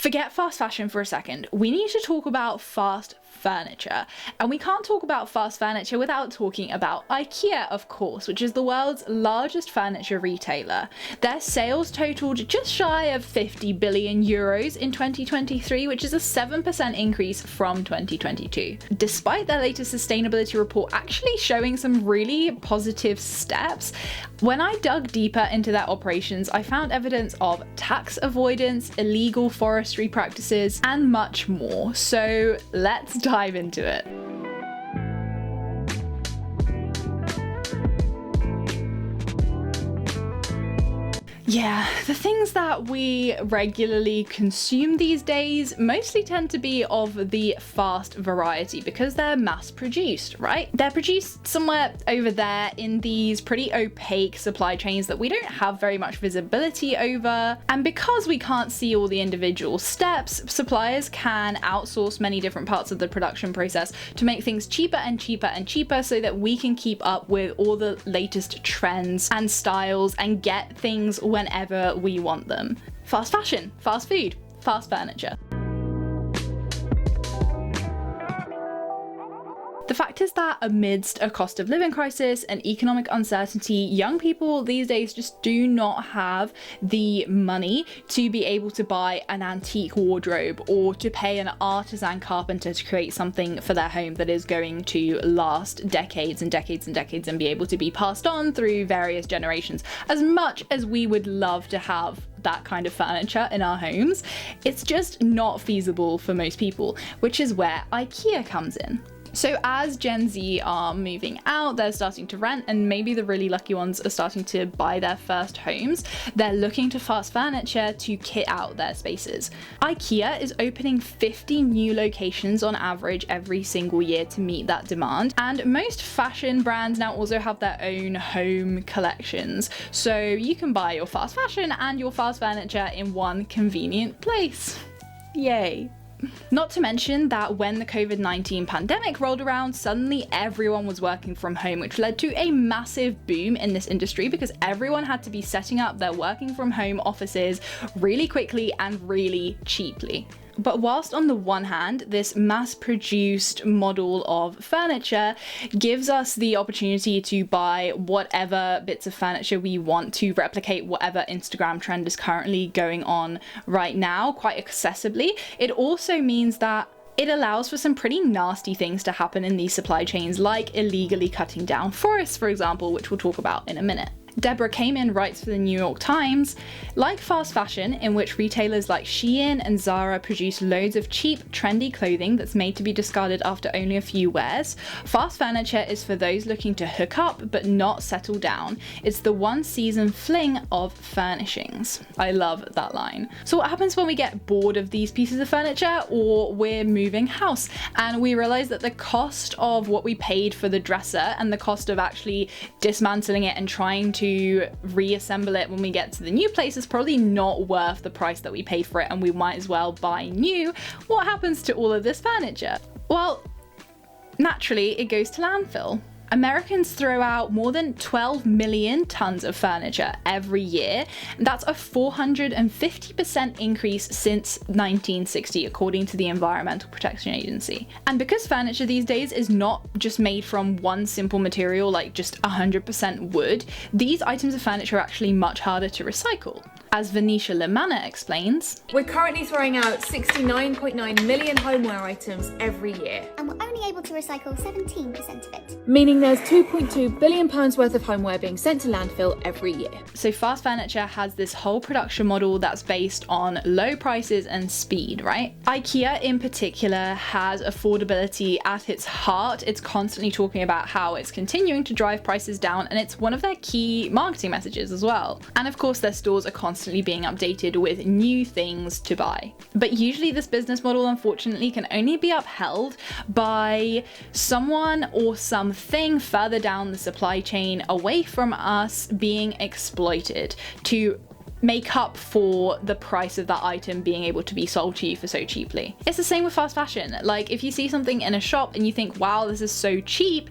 Forget fast fashion for a second. We need to talk about fast furniture. And we can't talk about fast furniture without talking about IKEA, of course, which is the world's largest furniture retailer. Their sales totaled just shy of 50 billion euros in 2023, which is a 7% increase from 2022. Despite their latest sustainability report actually showing some really positive steps, when I dug deeper into their operations, I found evidence of tax avoidance, illegal forestry practices, and much more. So let's dive into it. Yeah, the things that we regularly consume these days mostly tend to be of the fast variety because they're mass produced, right? They're produced somewhere over there in these pretty opaque supply chains that we don't have very much visibility over. And because we can't see all the individual steps, suppliers can outsource many different parts of the production process to make things cheaper and cheaper and cheaper so that we can keep up with all the latest trends and styles and get things whenever we want them. Fast fashion, fast food, fast furniture. The fact is that amidst a cost of living crisis and economic uncertainty, young people these days just do not have the money to be able to buy an antique wardrobe or to pay an artisan carpenter to create something for their home that is going to last decades and decades and decades and be able to be passed on through various generations. As much as we would love to have that kind of furniture in our homes, it's just not feasible for most people, which is where IKEA comes in. So as Gen Z are moving out, they're starting to rent, and maybe the really lucky ones are starting to buy their first homes, they're looking to fast furniture to kit out their spaces. IKEA is opening 50 new locations on average every single year to meet that demand, and most fashion brands now also have their own home collections. So you can buy your fast fashion and your fast furniture in one convenient place. Yay. Not to mention that when the COVID-19 pandemic rolled around, suddenly everyone was working from home, which led to a massive boom in this industry because everyone had to be setting up their working from home offices really quickly and really cheaply. But whilst on the one hand, this mass-produced model of furniture gives us the opportunity to buy whatever bits of furniture we want to replicate whatever Instagram trend is currently going on right now quite accessibly, it also means that it allows for some pretty nasty things to happen in these supply chains, like illegally cutting down forests, for example, which we'll talk about in a minute. Deborah Kamen writes for the New York Times, like fast fashion, in which retailers like Shein and Zara produce loads of cheap, trendy clothing that's made to be discarded after only a few wears, fast furniture is for those looking to hook up but not settle down. It's the one-season fling of furnishings. I love that line. So what happens when we get bored of these pieces of furniture, or we're moving house and we realize that the cost of what we paid for the dresser and the cost of actually dismantling it and trying to reassemble it when we get to the new place is probably not worth the price that we paid for it, and we might as well buy new? What happens to all of this furniture? Well, naturally it goes to landfill. Americans throw out more than 12 million tons of furniture every year. That's a 450% increase since 1960, according to the Environmental Protection Agency. And because furniture these days is not just made from one simple material, like just 100% wood, these items of furniture are actually much harder to recycle. As Venetia Lamana explains, we're currently throwing out 69.9 million homeware items every year. And we're only able to recycle 17% of it. Meaning there's £2.2 billion worth of homeware being sent to landfill every year. So fast furniture has this whole production model that's based on low prices and speed, right? IKEA in particular has affordability at its heart. It's constantly talking about how it's continuing to drive prices down, and it's one of their key marketing messages as well. And of course their stores are constantly being updated with new things to buy. But usually this business model, unfortunately, can only be upheld by someone or something further down the supply chain away from us being exploited to make up for the price of that item being able to be sold to you for so cheaply. It's the same with fast fashion. Like, if you see something in a shop and you think, wow, this is so cheap,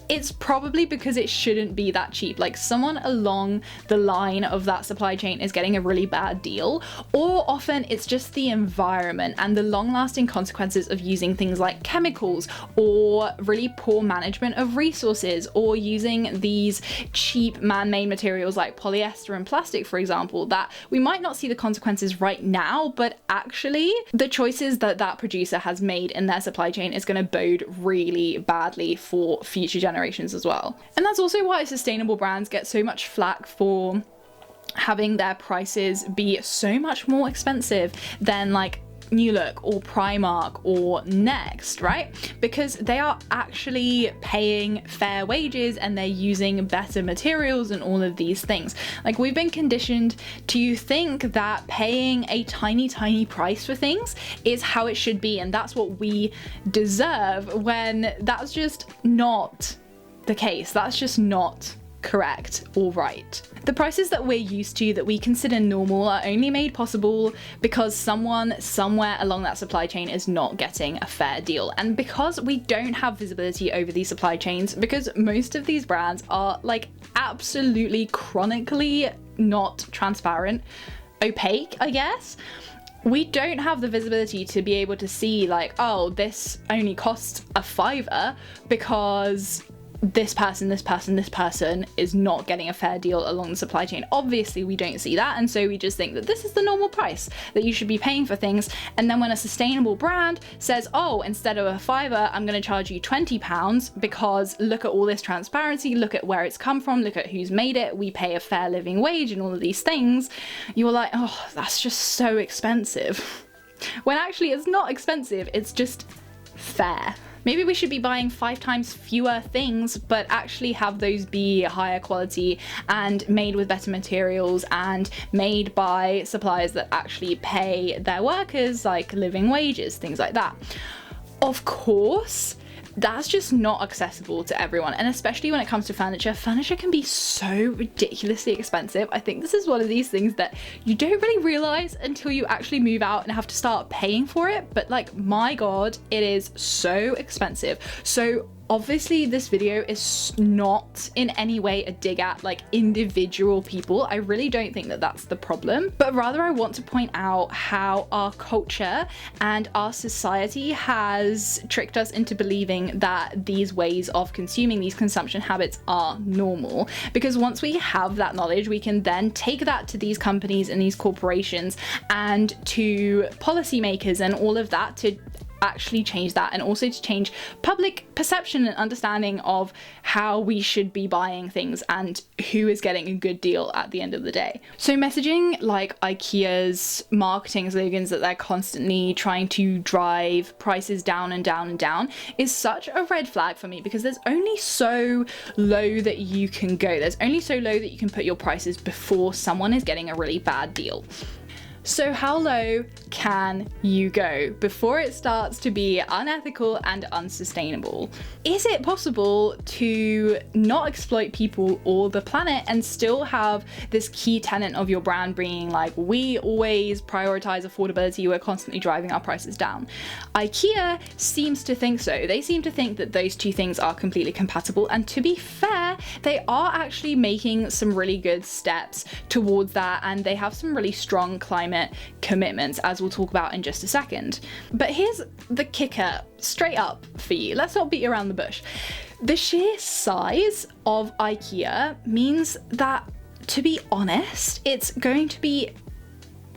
it's probably because it shouldn't be that cheap. Like someone along the line of that supply chain is getting a really bad deal, or often it's just the environment and the long-lasting consequences of using things like chemicals or really poor management of resources, or using these cheap man-made materials like polyester and plastic, for example, that we might not see the consequences right now, but actually the choices that that producer has made in their supply chain is going to bode really badly for future generations as well. And that's also why sustainable brands get so much flack for having their prices be so much more expensive than like New Look or Primark or Next, right? Because they are actually paying fair wages and they're using better materials and all of these things. Like, we've been conditioned to think that paying a tiny price for things is how it should be, and that's what we deserve, when that's just not the case. That's just not correct or right. The prices that we're used to, that we consider normal, are only made possible because someone somewhere along that supply chain is not getting a fair deal. And because we don't have visibility over these supply chains, because most of these brands are like absolutely chronically not transparent, opaque, I guess, we don't have the visibility to be able to see like, oh, this only costs a £5 because this person is not getting a fair deal along the supply chain. Obviously we don't see that, and so we just think that this is the normal price that you should be paying for things. And then when a sustainable brand says, oh, instead of a £5 I'm going to charge you £20 because look at all this transparency, look at where it's come from, look at who's made it, we pay a fair living wage and all of these things, you're like, oh, that's just so expensive. When actually it's not expensive, it's just fair. Maybe we should be buying 5 times fewer things, but actually have those be higher quality and made with better materials and made by suppliers that actually pay their workers like living wages, things like that. Of course, that's just not accessible to everyone, and especially when it comes to furniture. Furniture can be so ridiculously expensive. I think this is one of these things that you don't really realize until you actually move out and have to start paying for it, but like, my god, it is so expensive. So obviously this video is not in any way a dig at like individual people. I really don't think that that's the problem, but rather I want to point out how our culture and our society has tricked us into believing that these ways of consuming, these consumption habits, are normal. Because once we have that knowledge, we can then take that to these companies and these corporations and to policymakers and all of that to actually change that, and also to change public perception and understanding of how we should be buying things and who is getting a good deal at the end of the day. So messaging like IKEA's marketing slogans that they're constantly trying to drive prices down and down and down is such a red flag for me, because there's only so low that you can go. There's only so low that you can put your prices before someone is getting a really bad deal. So how low can you go before it starts to be unethical and unsustainable? Is it possible to not exploit people or the planet and still have this key tenet of your brand being like, we always prioritize affordability, we're constantly driving our prices down? IKEA seems to think so. They seem to think that those two things are completely compatible, and to be fair, they are actually making some really good steps towards that, and they have some really strong climate commitments, as we'll talk about in just a second. But here's the kicker straight up for you. Let's not beat around the bush. The sheer size of IKEA means that, to be honest, it's going to be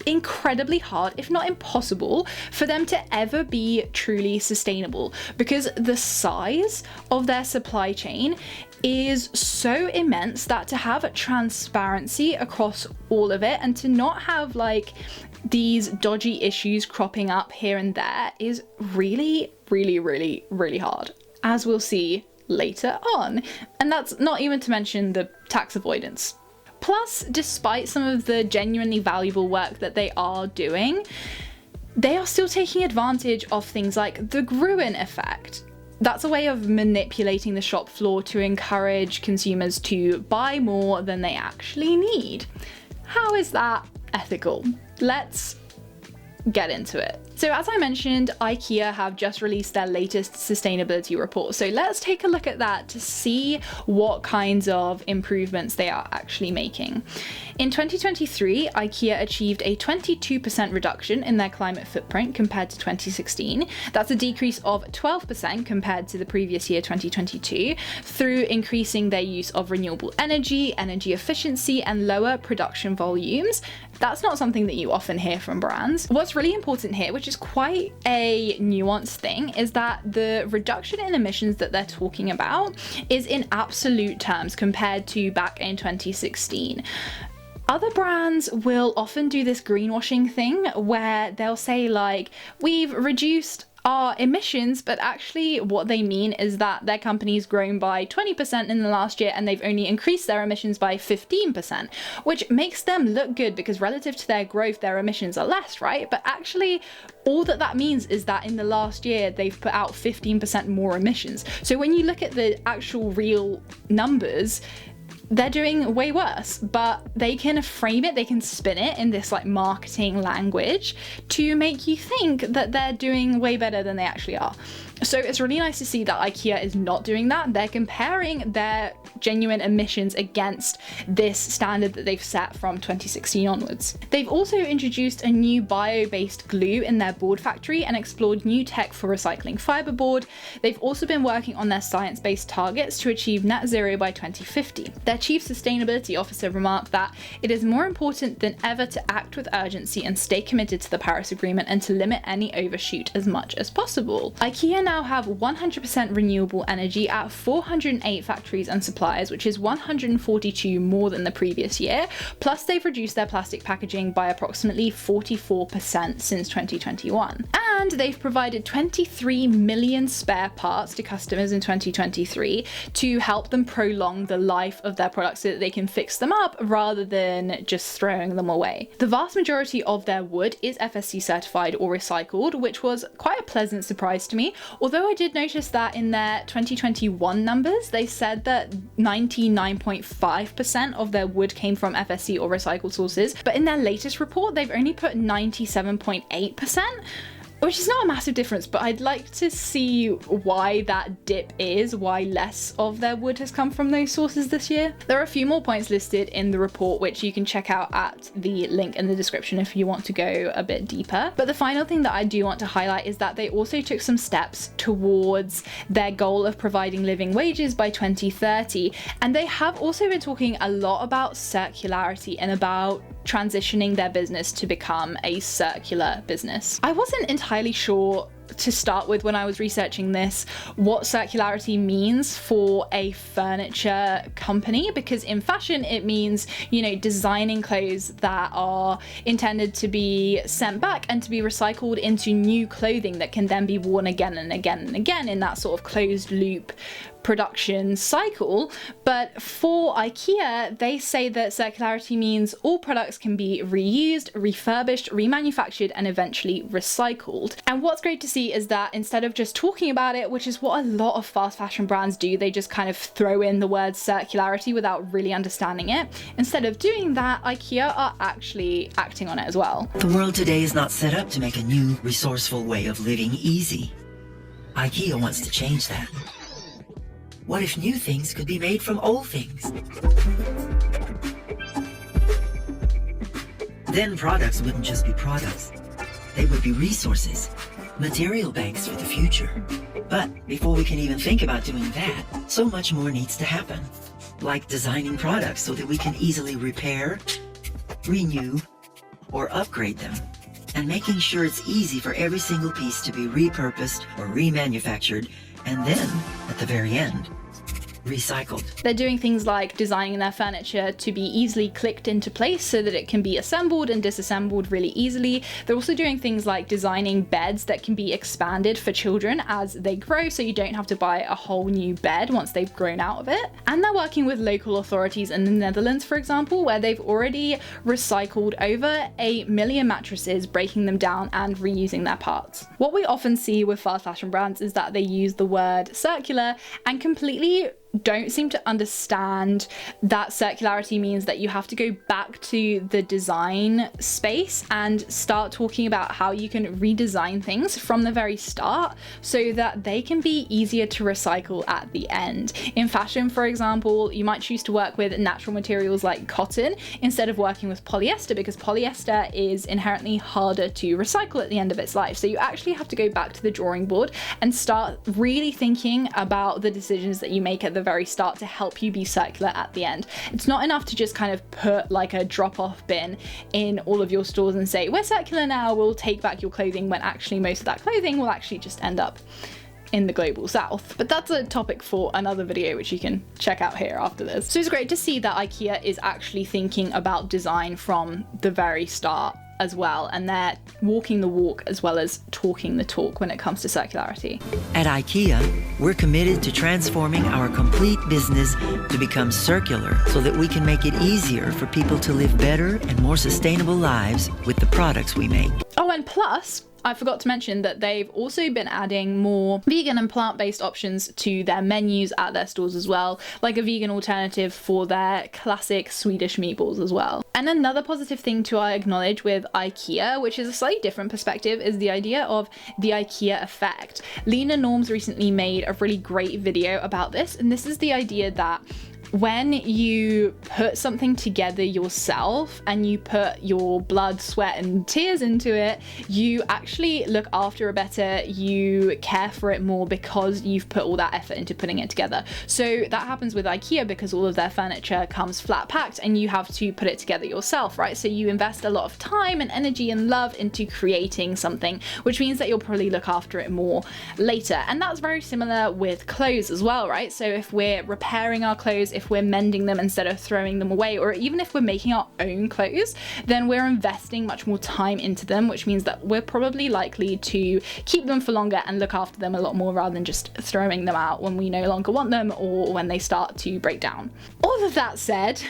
incredibly hard, if not impossible, for them to ever be truly sustainable, because the size of their supply chain is so immense that to have transparency across all of it and to not have like these dodgy issues cropping up here and there is really hard, as we'll see later on. And that's not even to mention the tax avoidance. Plus, despite some of the genuinely valuable work that they are doing, they are still taking advantage of things like the Gruen effect. That's a way of manipulating the shop floor to encourage consumers to buy more than they actually need. How is that ethical? Let's get into it. So as I mentioned, IKEA have just released their latest sustainability report. So let's take a look at that to see what kinds of improvements they are actually making. In 2023, IKEA achieved a 22% reduction in their climate footprint compared to 2016. That's a decrease of 12% compared to the previous year, 2022, through increasing their use of renewable energy, energy efficiency, and lower production volumes. That's not something that you often hear from brands. What's really important here, which is quite a nuanced thing, is that the reduction in emissions that they're talking about is in absolute terms compared to back in 2016. Other brands will often do this greenwashing thing where they'll say like, we've reduced our emissions, but actually what they mean is that their company's grown by 20% in the last year and they've only increased their emissions by 15%, which makes them look good because relative to their growth, their emissions are less, right? But actually, all that means is that in the last year, they've put out 15% more emissions. So when you look at the actual real numbers, they're doing way worse, but they can frame it, they can spin it in this like marketing language to make you think that they're doing way better than they actually are. So it's really nice to see that IKEA is not doing that. They're comparing their genuine emissions against this standard that they've set from 2016 onwards. They've also introduced a new bio-based glue in their board factory and explored new tech for recycling fiberboard. They've also been working on their science-based targets to achieve net zero by 2050. Their chief sustainability officer remarked that it is more important than ever to act with urgency and stay committed to the Paris Agreement and to limit any overshoot as much as possible. IKEA now have 100% renewable energy at 408 factories and suppliers, which is 142 more than the previous year. Plus, they've reduced their plastic packaging by approximately 44% since 2021. And they've provided 23 million spare parts to customers in 2023 to help them prolong the life of their products so that they can fix them up rather than just throwing them away. The vast majority of their wood is FSC certified or recycled, which was quite a pleasant surprise to me. Although I did notice that in their 2021 numbers, they said that 99.5% of their wood came from FSC or recycled sources, but in their latest report, they've only put 97.8%. Which is not a massive difference, but I'd like to see why that dip is, why less of their wood has come from those sources this year. There are a few more points listed in the report, which you can check out at the link in the description if you want to go a bit deeper. But the final thing that I do want to highlight is that they also took some steps towards their goal of providing living wages by 2030. And they have also been talking a lot about circularity and about transitioning their business to become a circular business. I wasn't entirely sure to start with when I was researching this what circularity means for a furniture company, because in fashion it means, you know, designing clothes that are intended to be sent back and to be recycled into new clothing that can then be worn again and again and again in that sort of closed loop production cycle. But for IKEA, they say that circularity means all products can be reused, refurbished, remanufactured, and eventually recycled. And what's great to see is that instead of just talking about it, which is what a lot of fast fashion brands do, they just kind of throw in the word circularity without really understanding it. Instead of doing that, IKEA are actually acting on it as well. The world today is not set up to make a new, resourceful way of living easy. IKEA wants to change that. What if new things could be made from old things? Then products wouldn't just be products. They would be resources, material banks for the future. But before we can even think about doing that, so much more needs to happen. Like designing products so that we can easily repair, renew, or upgrade them. And making sure it's easy for every single piece to be repurposed or remanufactured, and then, at the very end, recycled. They're doing things like designing their furniture to be easily clicked into place so that it can be assembled and disassembled really easily. They're also doing things like designing beds that can be expanded for children as they grow, so you don't have to buy a whole new bed once they've grown out of it. And they're working with local authorities in the Netherlands, for example, where they've already recycled over 1 million mattresses, breaking them down and reusing their parts. What we often see with fast fashion brands is that they use the word circular and completely don't seem to understand that circularity means that you have to go back to the design space and start talking about how you can redesign things from the very start so that they can be easier to recycle at the end. In fashion, for example, you might choose to work with natural materials like cotton instead of working with polyester, because polyester is inherently harder to recycle at the end of its life. So you actually have to go back to the drawing board and start really thinking about the decisions that you make at the very start to help you be circular at the end. It's not enough to just kind of put like a drop-off bin in all of your stores and say, we're circular now, we'll take back your clothing, when actually most of that clothing will actually just end up in the global south. But that's a topic for another video, which you can check out here after this. So it's great to see that IKEA is actually thinking about design from the very start as well, and they're walking the walk as well as talking the talk when it comes to circularity. At IKEA, we're committed to transforming our complete business to become circular so that we can make it easier for people to live better and more sustainable lives with the products we make. Oh, and plus, I forgot to mention that they've also been adding more vegan and plant-based options to their menus at their stores as well, like a vegan alternative for their classic Swedish meatballs as well. And another positive thing to acknowledge with IKEA, which is a slightly different perspective, is the idea of the IKEA effect. Lena Norms recently made a really great video about this, and this is the idea that when you put something together yourself and you put your blood, sweat and tears into it, you actually look after it better, you care for it more because you've put all that effort into putting it together. So that happens with IKEA because all of their furniture comes flat packed and you have to put it together yourself, right? So you invest a lot of time and energy and love into creating something, which means that you'll probably look after it more later. And that's very similar with clothes as well, right? So if we're repairing our clothes, if we're mending them instead of throwing them away, or even if we're making our own clothes, then we're investing much more time into them, which means that we're probably likely to keep them for longer and look after them a lot more rather than just throwing them out when we no longer want them or when they start to break down. All of that said,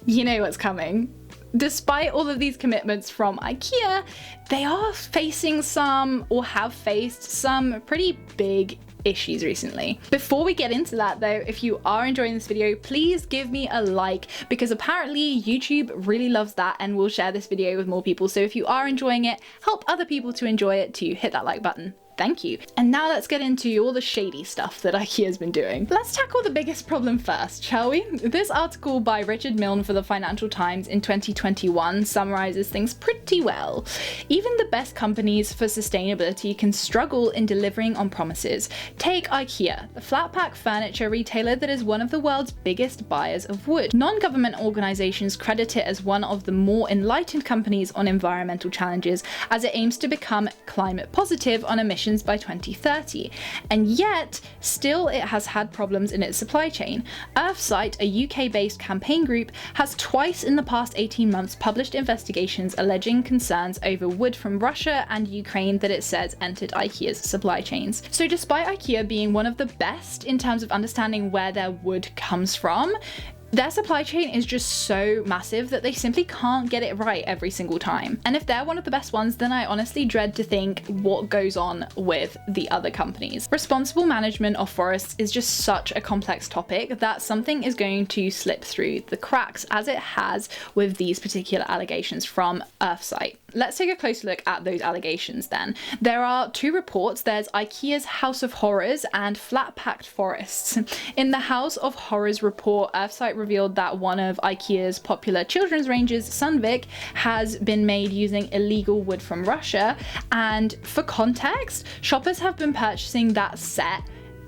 you know what's coming. Despite all of these commitments from IKEA, they are facing some, or have faced some, pretty big issues recently. Before we get into that though, if you are enjoying this video, please give me a like, because apparently YouTube really loves that and will share this video with more people. So if you are enjoying it, help other people to enjoy it to hit that like button. Thank you. And now let's get into all the shady stuff that IKEA's been doing. Let's tackle the biggest problem first, shall we? This article by Richard Milne for the Financial Times in 2021 summarizes things pretty well. Even the best companies for sustainability can struggle in delivering on promises. Take IKEA, the flat pack furniture retailer that is one of the world's biggest buyers of wood. Non-government organizations credit it as one of the more enlightened companies on environmental challenges, as it aims to become climate positive on emissions by 2030, and yet still it has had problems in its supply chain. Earthsight, a UK-based campaign group, has twice in the past 18 months published investigations alleging concerns over wood from Russia and Ukraine that it says entered IKEA's supply chains. So despite IKEA being one of the best in terms of understanding where their wood comes from, their supply chain is just so massive that they simply can't get it right every single time. And if they're one of the best ones, then I honestly dread to think what goes on with the other companies. Responsible management of forests is just such a complex topic that something is going to slip through the cracks, as it has with these particular allegations from Earthsight. Let's take a closer look at those allegations then. There are two reports. There's IKEA's House of Horrors and Flat Packed Forests. In the House of Horrors report, Earthsight revealed that one of IKEA's popular children's ranges, Sundvik, has been made using illegal wood from Russia. And for context, shoppers have been purchasing that set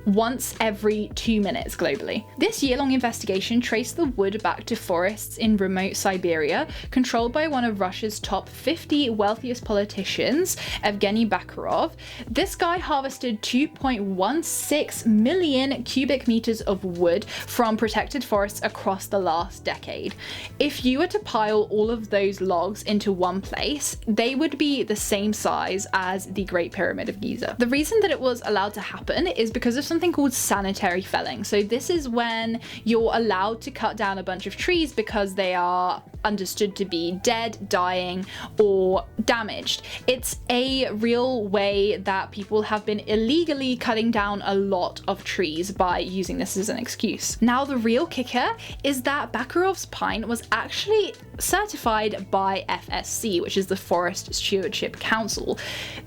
once every 2 minutes globally. This year-long investigation traced the wood back to forests in remote Siberia, controlled by one of Russia's top 50 wealthiest politicians, Evgeny Bakarov. This guy harvested 2.16 million cubic meters of wood from protected forests across the last decade. If you were to pile all of those logs into one place, they would be the same size as the Great Pyramid of Giza. The reason that it was allowed to happen is because of some something called sanitary felling. So this is when you're allowed to cut down a bunch of trees because they are understood to be dead, dying, or damaged. It's a real way that people have been illegally cutting down a lot of trees by using this as an excuse. Now, the real kicker is that Bakarov's pine was actually certified by FSC, which is the Forest Stewardship Council.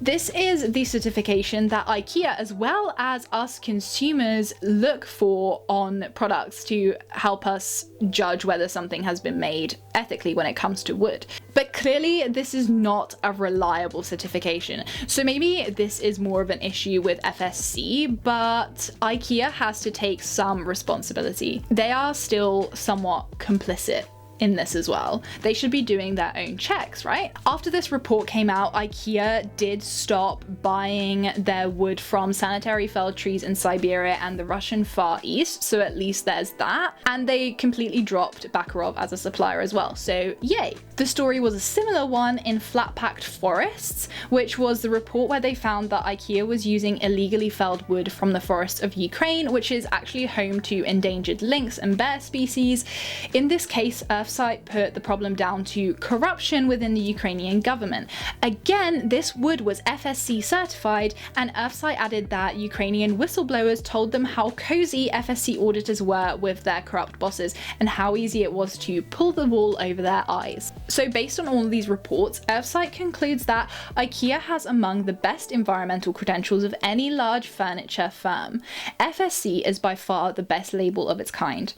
This is the certification that IKEA, as well as us consumers, look for on products to help us judge whether something has been made ethically when it comes to wood. But clearly this is not a reliable certification. So maybe this is more of an issue with FSC, but IKEA has to take some responsibility. They are still somewhat complicit in this as well. They should be doing their own checks, right? After this report came out, IKEA did stop buying their wood from sanitary felled trees in Siberia and the Russian Far East, so at least there's that. And they completely dropped Bakarov as a supplier as well, so yay. The story was a similar one in Flat-Packed Forests, which was the report where they found that IKEA was using illegally felled wood from the forests of Ukraine, which is actually home to endangered lynx and bear species. In this case, Earthsight put the problem down to corruption within the Ukrainian government. Again, this wood was FSC certified, and Earthsight added that Ukrainian whistleblowers told them how cozy FSC auditors were with their corrupt bosses and how easy it was to pull the wool over their eyes. So based on all of these reports, Earthsight concludes that IKEA has among the best environmental credentials of any large furniture firm. FSC is by far the best label of its kind.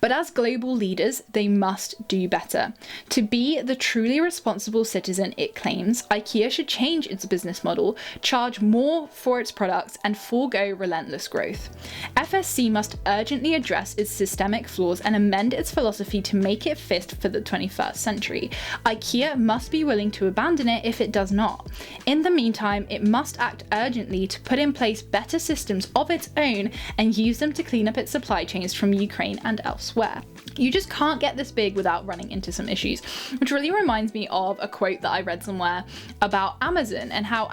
But as global leaders, they must do better. To be the truly responsible citizen it claims, IKEA should change its business model, charge more for its products, and forego relentless growth. FSC must urgently address its systemic flaws and amend its philosophy to make it fit for the 21st century. IKEA must be willing to abandon it if it does not. In the meantime, it must act urgently to put in place better systems of its own and use them to clean up its supply chains from Ukraine and elsewhere. You just can't get this big without running into some issues, which really reminds me of a quote that I read somewhere about Amazon and how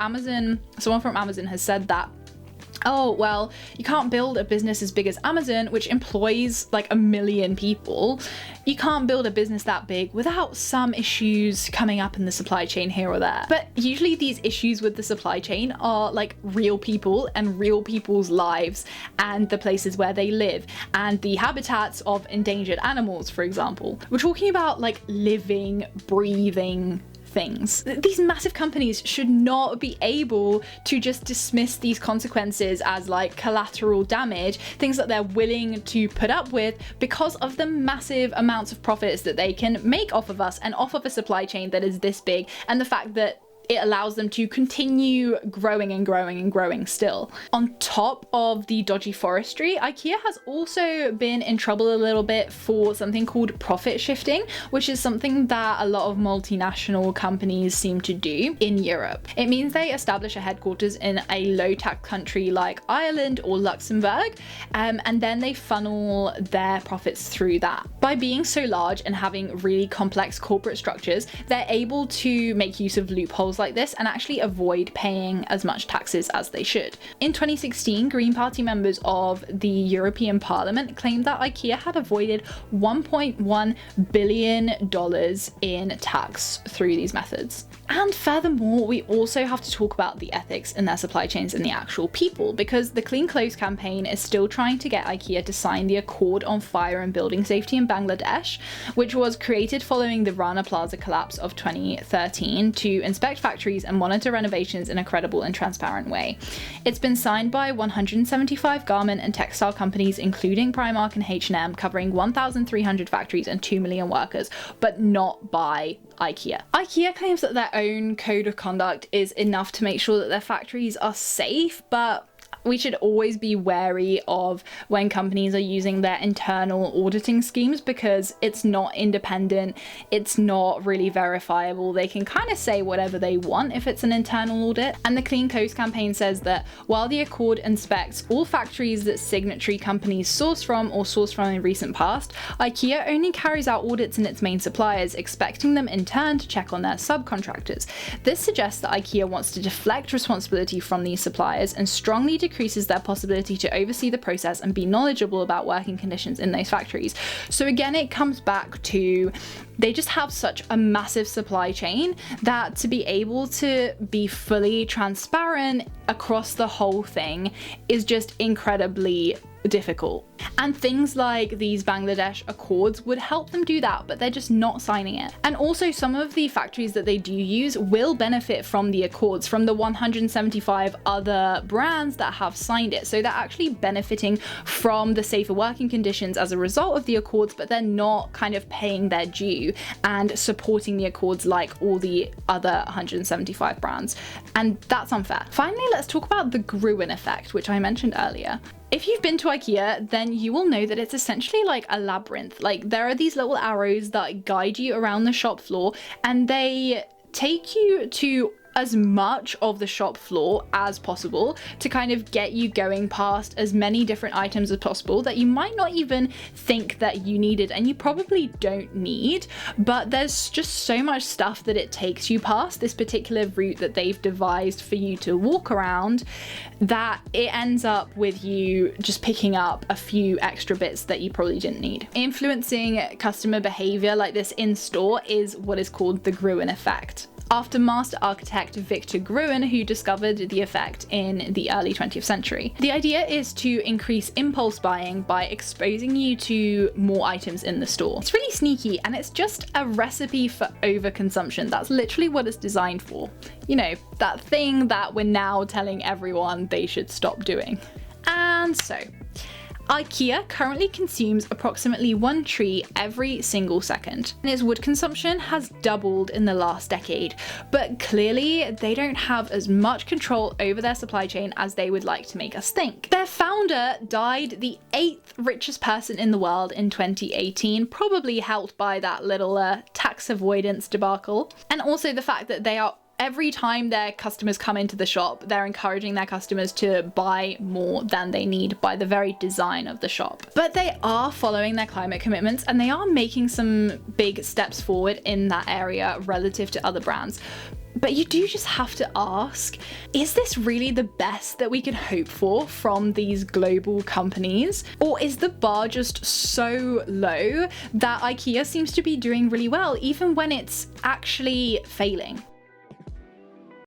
someone from Amazon has said that, oh, well, you can't build a business as big as Amazon, which employs like 1 million people. You can't build a business that big without some issues coming up in the supply chain here or there. But usually these issues with the supply chain are like real people and real people's lives and the places where they live and the habitats of endangered animals, for example. We're talking about like living, breathing things. These massive companies should not be able to just dismiss these consequences as like collateral damage, things that they're willing to put up with because of the massive amounts of profits that they can make off of us and off of a supply chain that is this big, and the fact that it allows them to continue growing and growing and growing still. On top of the dodgy forestry, IKEA has also been in trouble a little bit for something called profit shifting, which is something that a lot of multinational companies seem to do in Europe. It means they establish a headquarters in a low-tax country like Ireland or Luxembourg, and then they funnel their profits through that. By being so large and having really complex corporate structures, they're able to make use of loopholes like this and actually avoid paying as much taxes as they should. In 2016, Green Party members of the European Parliament claimed that IKEA had avoided $1.1 billion in tax through these methods. And furthermore, we also have to talk about the ethics in their supply chains and the actual people, because the Clean Clothes campaign is still trying to get IKEA to sign the Accord on Fire and Building Safety in Bangladesh, which was created following the Rana Plaza collapse of 2013 to inspect factories and monitor renovations in a credible and transparent way. It's been signed by 175 garment and textile companies, including Primark and H&M, covering 1,300 factories and 2 million workers, but not by IKEA. IKEA claims that their own code of conduct is enough to make sure that their factories are safe, but we should always be wary of when companies are using their internal auditing schemes, because it's not independent, it's not really verifiable. They can kind of say whatever they want if it's an internal audit. And the Clean Coast campaign says that while the Accord inspects all factories that signatory companies source from or source from in recent past, IKEA only carries out audits in its main suppliers, expecting them in turn to check on their subcontractors. This suggests that IKEA wants to deflect responsibility from these suppliers and strongly decreases their possibility to oversee the process and be knowledgeable about working conditions in those factories. So again, it comes back to they just have such a massive supply chain that to be able to be fully transparent across the whole thing is just incredibly difficult. And things like these Bangladesh Accords would help them do that, but they're just not signing it. And also some of the factories that they do use will benefit from the Accords, from the 175 other brands that have signed it. So they're actually benefiting from the safer working conditions as a result of the Accords, but they're not kind of paying their due and supporting the Accords like all the other 175 brands. And that's unfair. Finally, let's talk about the Gruen effect, which I mentioned earlier. If you've been to IKEA, then you will know that it's essentially like a labyrinth. Like there are these little arrows that guide you around the shop floor, and they take you to as much of the shop floor as possible to kind of get you going past as many different items as possible that you might not even think that you needed, and you probably don't need, but there's just so much stuff that it takes you past this particular route that they've devised for you to walk around that it ends up with you just picking up a few extra bits that you probably didn't need. Influencing customer behavior like this in store is what is called the Gruen effect, after master architect Victor Gruen, who discovered the effect in the early 20th century. The idea is to increase impulse buying by exposing you to more items in the store. It's really sneaky, and it's just a recipe for overconsumption. That's literally what it's designed for. You know, that thing that we're now telling everyone they should stop doing. And so, IKEA currently consumes approximately 1 tree every single second, and its wood consumption has doubled in the last decade, but clearly they don't have as much control over their supply chain as they would like to make us think. Their founder died the 8th richest person in the world in 2018, probably helped by that little tax avoidance debacle, and also the fact that they are every time their customers come into the shop, they're encouraging their customers to buy more than they need by the very design of the shop. But they are following their climate commitments, and they are making some big steps forward in that area relative to other brands. But you do just have to ask, is this really the best that we can hope for from these global companies? Or is the bar just so low that IKEA seems to be doing really well, even when it's actually failing?